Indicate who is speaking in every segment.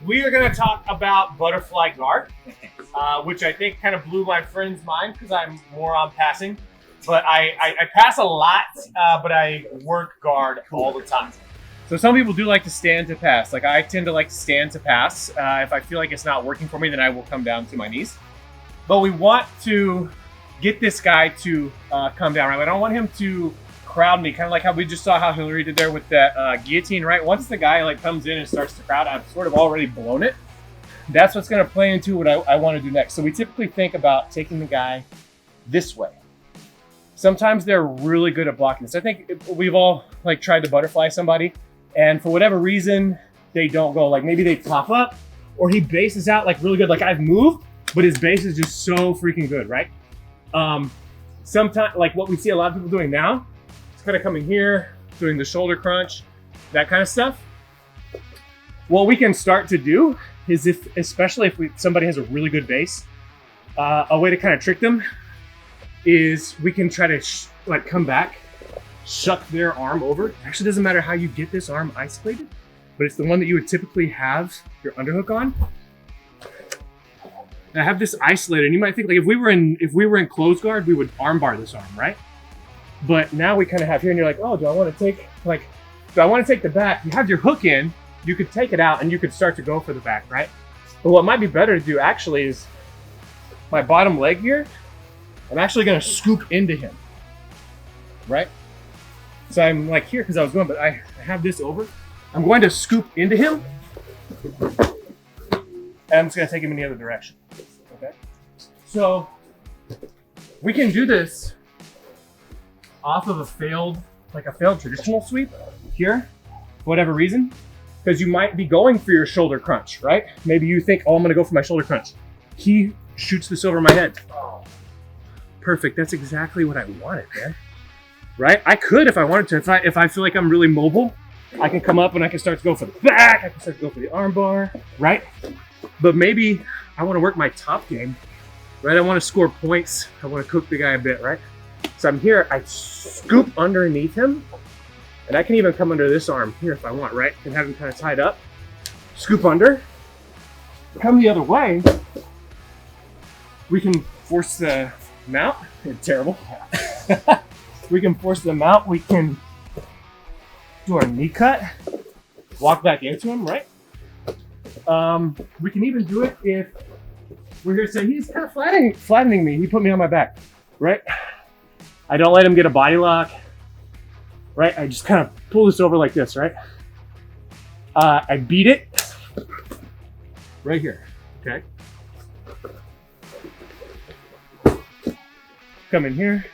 Speaker 1: we are going to talk about butterfly guard, which I think kind of blew my friend's mind because I'm more on passing. But I pass a lot, but I work guard all the time.
Speaker 2: So some people do like to stand to pass. Like I tend to like to stand to pass. If I feel like it's not working for me, then I will come down to my knees. But we want to get this guy to come down, right? I don't want him to crowd me, kind of like how we just saw how Hillary did there with that guillotine, right? Once the guy like comes in and starts to crowd, I've sort of already blown it. That's what's going to play into what I want to do next. So we typically think about taking the guy this way. Sometimes they're really good at blocking this. I think we've all like tried to butterfly somebody, and for whatever reason, they don't go. Like maybe they pop up, or he bases out like really good. Like I've moved, but his base is just so freaking good, right? Sometimes, like what we see a lot of people doing now, it's kind of coming here, doing the shoulder crunch, that kind of stuff. What we can start to do is especially if somebody has a really good base, a way to kind of trick them is we can try to like come back, shuck their arm over. It actually doesn't matter how you get this arm isolated, but it's the one that you would typically have your underhook on. And I have this isolated, and you might think like if we were in closed guard, we would arm bar this arm, right? But now we kind of have here, and you're like, oh, do I want to take the back? You have your hook in, you could take it out, and you could start to go for the back, right? But what might be better to do actually is my bottom leg here, I'm actually going to scoop into him, right? So I'm like here because I was going, but I have this over. I'm going to scoop into him, and I'm just going to take him in the other direction, okay? So we can do this off of a failed traditional sweep here, for whatever reason, because you might be going for your shoulder crunch, right? Maybe you think, oh, I'm going to go for my shoulder crunch. He shoots this over my head. Perfect. That's exactly what I wanted, man. Right? I could if I wanted to. If I feel like I'm really mobile, I can come up and I can start to go for the back. I can start to go for the arm bar, right? But maybe I want to work my top game, right? I want to score points. I want to cook the guy a bit, right? So I'm here. I scoop underneath him, and I can even come under this arm here if I want, right? And have him kind of tied up. Scoop under. Come the other way. We can force the mount. It's terrible. We can force them out. We can do our knee cut, walk back into him, right? We can even do it if we're here to say he's kind of flattening me. He put me on my back, right? I don't let him get a body lock, right? I just kind of pull this over like this, right? I beat it right here, okay? Come in here,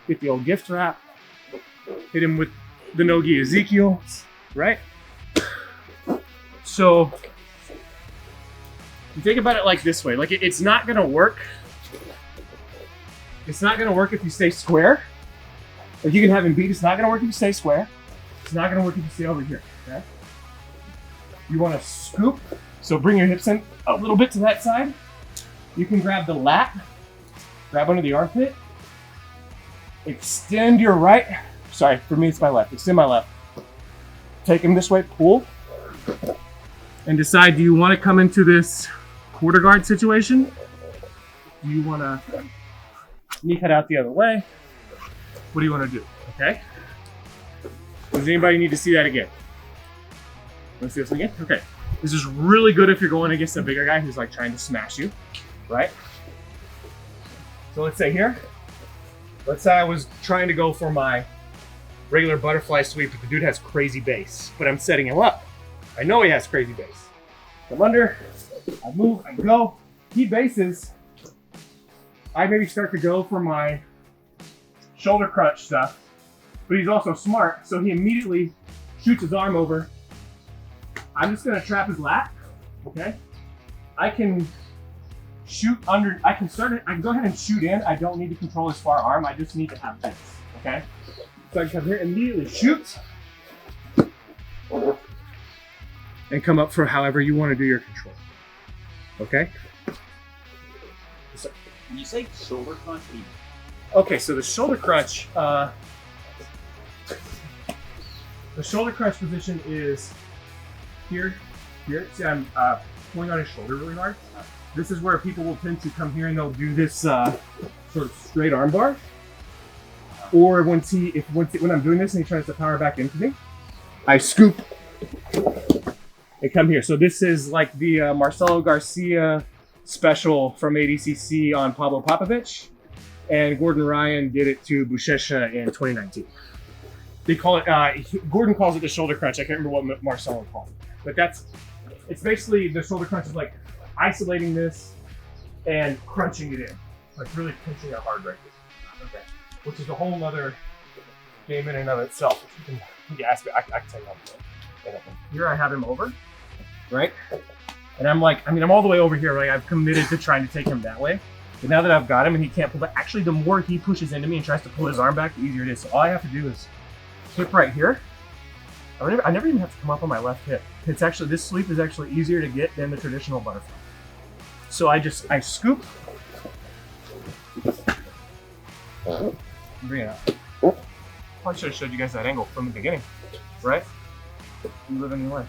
Speaker 2: get the old gift wrap, hit him with the no-gi Ezekiel, right? So you think about it like this way, like it's not gonna work. It's not gonna work if you stay square. Like you can have him beat, it's not gonna work if you stay square. It's not gonna work if you stay over here, okay? You wanna scoop, so bring your hips in a little bit to that side. You can grab the lat, grab under the armpit, extend your right, sorry, for me it's my left, extend my left. Take him this way, pull, and decide, do you want to come into this quarter guard situation? Do you want to knee cut out the other way? What do you want to do, okay? Does anybody need to see that again? Let's see this again, okay. This is really good if you're going against a bigger guy who's like trying to smash you, right? So let's say here, let's say I was trying to go for my regular butterfly sweep, but the dude has crazy base, but I'm setting him up. I know he has crazy base. Come under, I move, I go. He bases. I maybe start to go for my shoulder crunch stuff, but he's also smart, so he immediately shoots his arm over. I'm just gonna trap his lat, okay? I can shoot under, I can go ahead and shoot in. I don't need to control his far arm, I just need to have this, okay? So I can come here, immediately shoot, and come up for however you want to do your control, okay? So,
Speaker 3: When you say shoulder crunch,
Speaker 2: okay, so the shoulder crunch position is here, Here, see, I'm pulling on his shoulder really hard. This is where people will tend to come here and they'll do this sort of straight arm bar. Or when I'm doing this and he tries to power back into me, I scoop and come here. So this is like the Marcelo Garcia special from ADCC on Pablo Popovich, and Gordon Ryan did it to Buchecha in 2019. They call it, Gordon calls it the shoulder crunch. I can't remember what Marcelo called it, but it's basically the shoulder crunch is like isolating this and crunching it in, like really pinching it hard right here. Okay, which is a whole nother game in and of itself. If you can ask me, I can tell you how to do it. Here I have him over, right? And I'm like, I'm all the way over here, right? I've committed to trying to take him that way. But now that I've got him and he can't pull back, actually the more he pushes into me and tries to pull his arm back, the easier it is. So all I have to do is hip right here. I never even have to come up on my left hip. It's actually, this sweep is actually easier to get than the traditional butterfly. So I scoop. Bring it up. Probably should have showed you guys that angle from the beginning, right? You live in your life.